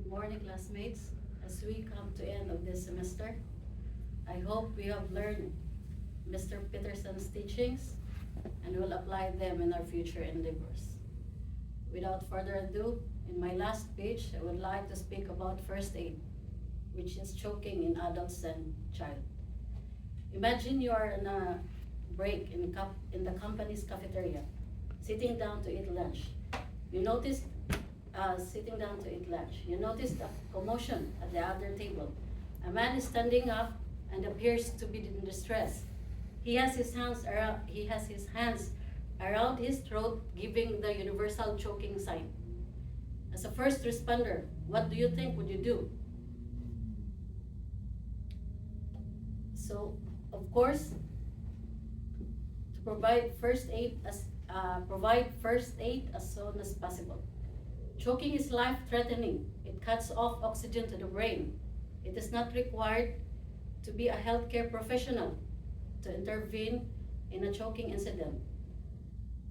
Good morning, classmates. As we come to end of this semester, I hope we have learned Mr. Peterson's teachings and will apply them in our future endeavors. Without further ado, in my last page, I would like to speak about first aid, which is choking in adults and child. Imagine you are in a break in the company's cafeteria, sitting down to eat lunch. You notice sitting down to eat lunch. You notice a commotion at the other table. A man is standing up and appears to be in distress. He has his hands around his throat, giving the universal choking sign. As a first responder, what do you think would you do? So, of course, to provide first aid as soon as possible. Choking is life-threatening. It cuts off oxygen to the brain. It is not required to be a healthcare professional to intervene in a choking incident.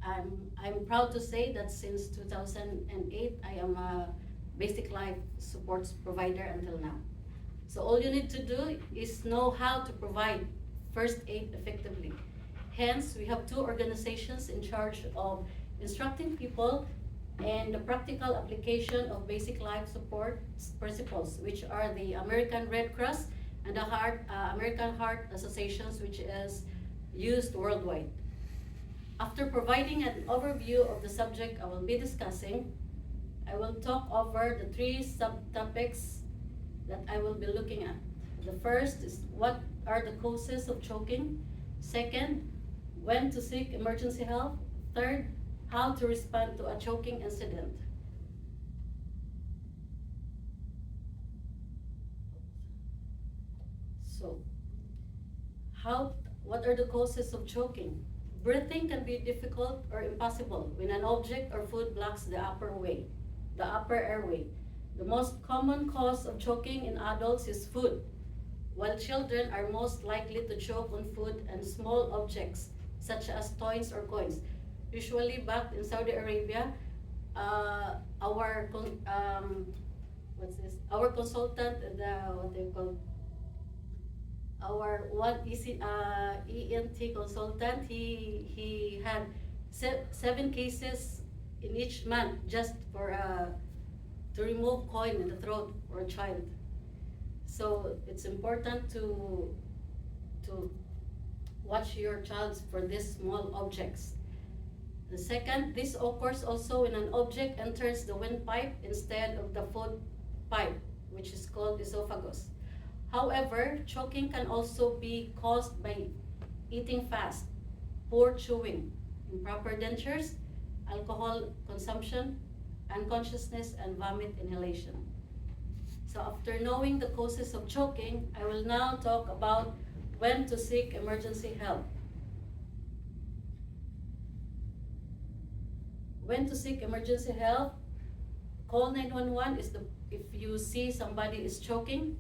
I'm proud to say that since 2008, I am a basic life support provider until now. So all you need to do is know how to provide first aid effectively. Hence, we have two organizations in charge of instructing people and the practical application of basic life support principles, which are the American Red Cross and the American Heart Associations, which is used worldwide. After providing an overview of the subject I will be discussing, I will talk over the three subtopics that I will be looking at. The first is what are the causes of choking? Second, when to seek emergency help? Third, how to respond to a choking incident. So, what are the causes of choking? Breathing can be difficult or impossible when an object or food blocks the upper airway. The most common cause of choking in adults is food, while children are most likely to choke on food and small objects such as toys or coins. Usually back in Saudi Arabia, our consultant, our ENT consultant, he had 7 cases in each month just for to remove coin in the throat for a child. So it's important to watch your child for these small objects. The second, this occurs also when an object enters the windpipe instead of the food pipe, which is called esophagus. However, choking can also be caused by eating fast, poor chewing, improper dentures, alcohol consumption, unconsciousness, and vomit inhalation. So after knowing the causes of choking, I will now talk about when to seek emergency help. When to seek emergency help, call 911 if you see somebody is choking,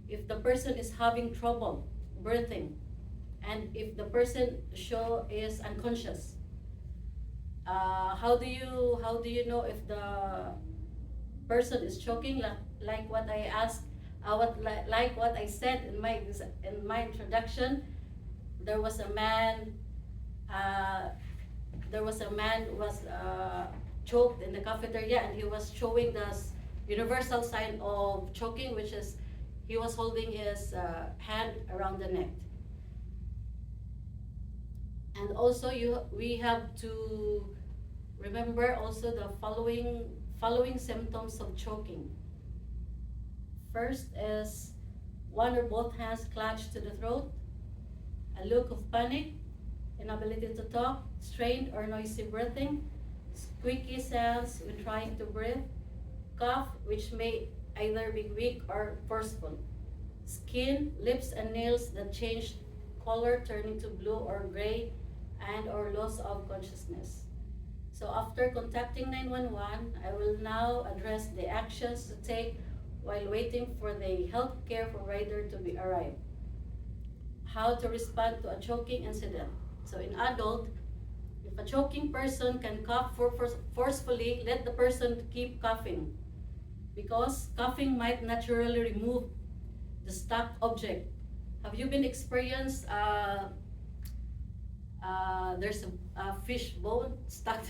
if the person is having trouble breathing, and if the person is unconscious. How do you know if the person is choking? Like what I asked, like what I said in my introduction, there was a man who was choked in the cafeteria, and he was showing the universal sign of choking, which is he was holding his hand around the neck. And also we have to remember also the following symptoms of choking. First is one or both hands clutched to the throat, a look of panic, inability to talk, strained or noisy breathing, squeaky sounds when trying to breathe, cough which may either be weak or forceful, skin, lips, and nails that change color, turning to blue or gray, and or loss of consciousness. So after contacting 911, I will now address the actions to take while waiting for the healthcare provider to arrive. How to respond to a choking incident. So in adult, if a choking person can cough forcefully, let the person keep coughing. because coughing might naturally remove the stuck object. Have you been experienced there's a fish bone stuck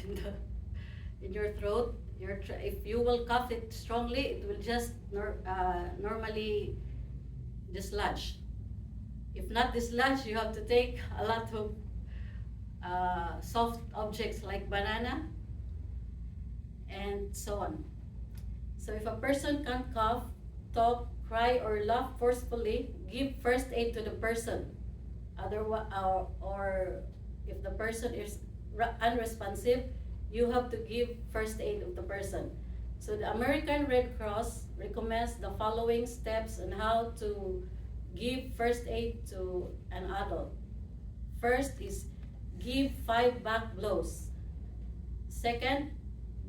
in your throat? If you will cough it strongly, it will just normally dislodge. If not dislodge, you have to take a lot of soft objects like banana and so on. So if a person can't cough, talk, cry, or laugh forcefully, give first aid to the person. Otherwise, or if the person is unresponsive, you have to give first aid of the person. So the American Red Cross recommends the following steps on how to give first aid to an adult. First is give 5 back blows. Second,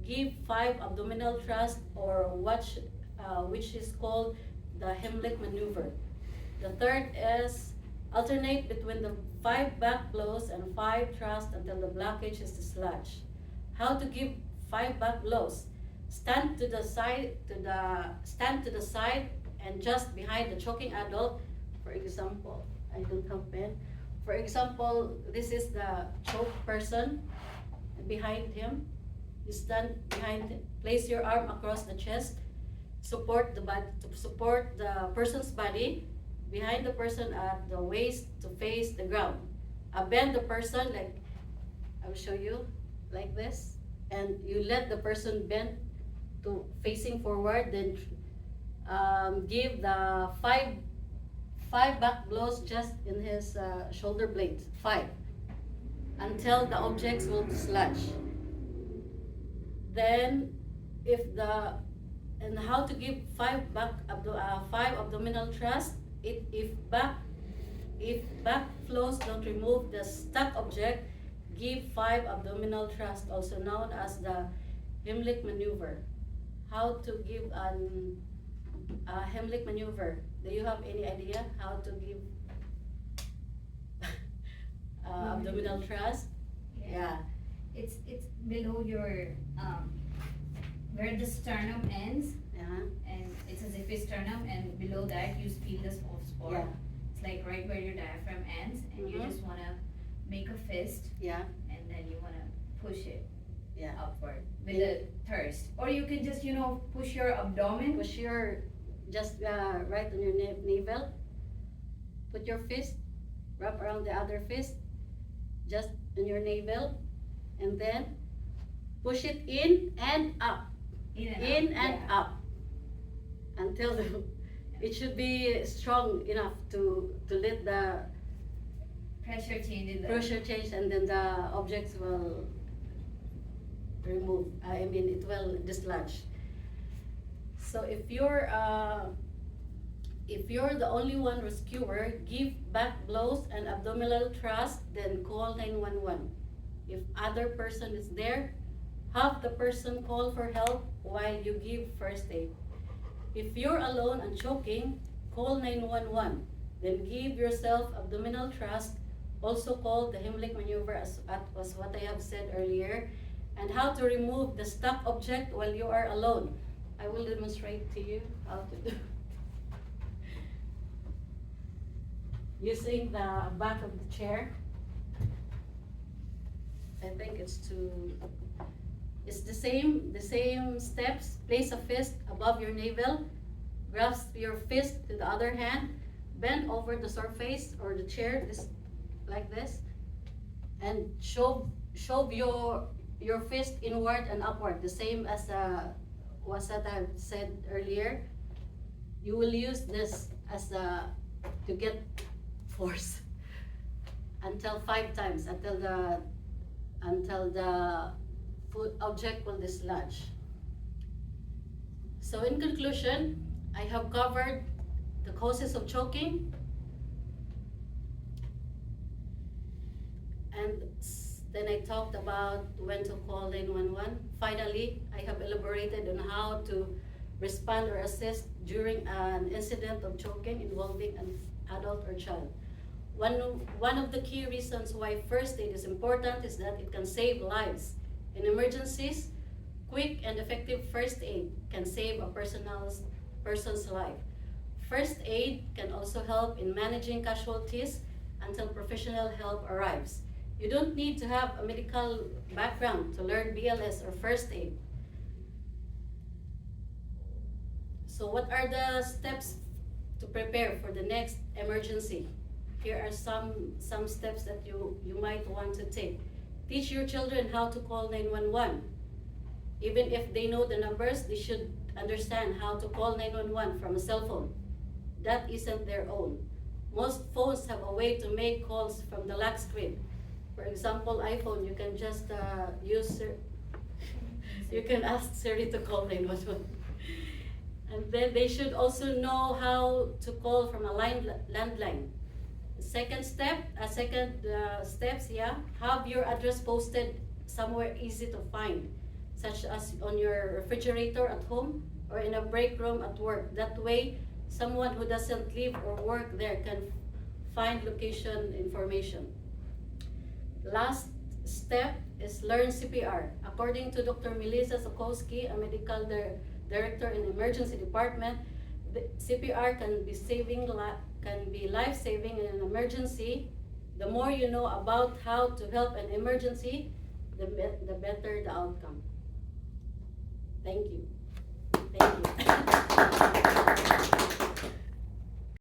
give 5 abdominal thrust, or which is called the Heimlich maneuver. The third is alternate between the 5 back blows and 5 thrusts until the blockage is dislodged. How to give 5 back blows? Stand to the side and just behind the choking adult. For example, I don't have pen. For example, this is the choked person. Behind him, you stand behind him. Place your arm across the chest. Support the body to support the person's body. Behind the person at the waist to face the ground. Bend the person like I will show you, like this, and you let the person bend to facing forward. Then give the five back blows just in his shoulder blades, 5, until the objects will dislodge. Then, and how to give 5 abdominal thrust. If back flows don't remove the stuck object, give 5 abdominal thrust, also known as the Heimlich maneuver. How to give a Heimlich maneuver? Do you have any idea how to give abdominal thrust? Yeah. It's below your where the sternum ends. And it's as if it's sternum, and below that you feel the soft spot. Yeah. It's like right where your diaphragm ends, and you just wanna make a fist. Yeah. And then you wanna push it. Yeah. Upward with the thirst, or you can just push your abdomen. Push your just right on your navel. Put your fist, wrap around the other fist, just on your navel, and then push it in and up, in and up, until it should be strong enough to let the pressure change, and then the objects will remove. It will dislodge. So if you're the only one rescuer, give back blows and abdominal thrust, then call 911. If other person is there, have the person call for help while you give first aid. If you're alone and choking, call 911. Then give yourself abdominal thrust, also called the Heimlich maneuver, as what I have said earlier. And how to remove the stuck object while you are alone. I will demonstrate to you how to do. Using the back of the chair. I think it's the same steps. Place a fist above your navel. Grasp your fist to the other hand. Bend over the surface or the chair, like this, and shove your fist inward and upward, the same as what I said earlier. You will use this as to get force until 5 times, until the foot object will dislodge. So in conclusion, I have covered the causes of choking, and then I talked about when to call 911. Finally, I have elaborated on how to respond or assist during an incident of choking involving an adult or child. One of the key reasons why first aid is important is that it can save lives. In emergencies, Quick and effective first aid can save a person's life. First aid can also help in managing casualties until professional help arrives. You don't need to have a medical background to learn BLS or first aid. So what are the steps to prepare for the next emergency? Here are some steps that you might want to take. Teach your children how to call 911. Even if they know the numbers, they should understand how to call 911 from a cell phone. That isn't their own. Most phones have a way to make calls from the lock screen. For example, iPhone, you can just you can ask Siri to call 911. And then they should also know how to call from a landline. Second steps, have your address posted somewhere easy to find, such as on your refrigerator at home or in a break room at work. That way, someone who doesn't live or work there can find location information. Last step is learn CPR. According to Dr. Melissa Sokowski, a medical director in the emergency department, the CPR can be life-saving in an emergency. The more you know about how to help an emergency, the better the outcome. Thank you. Thank you.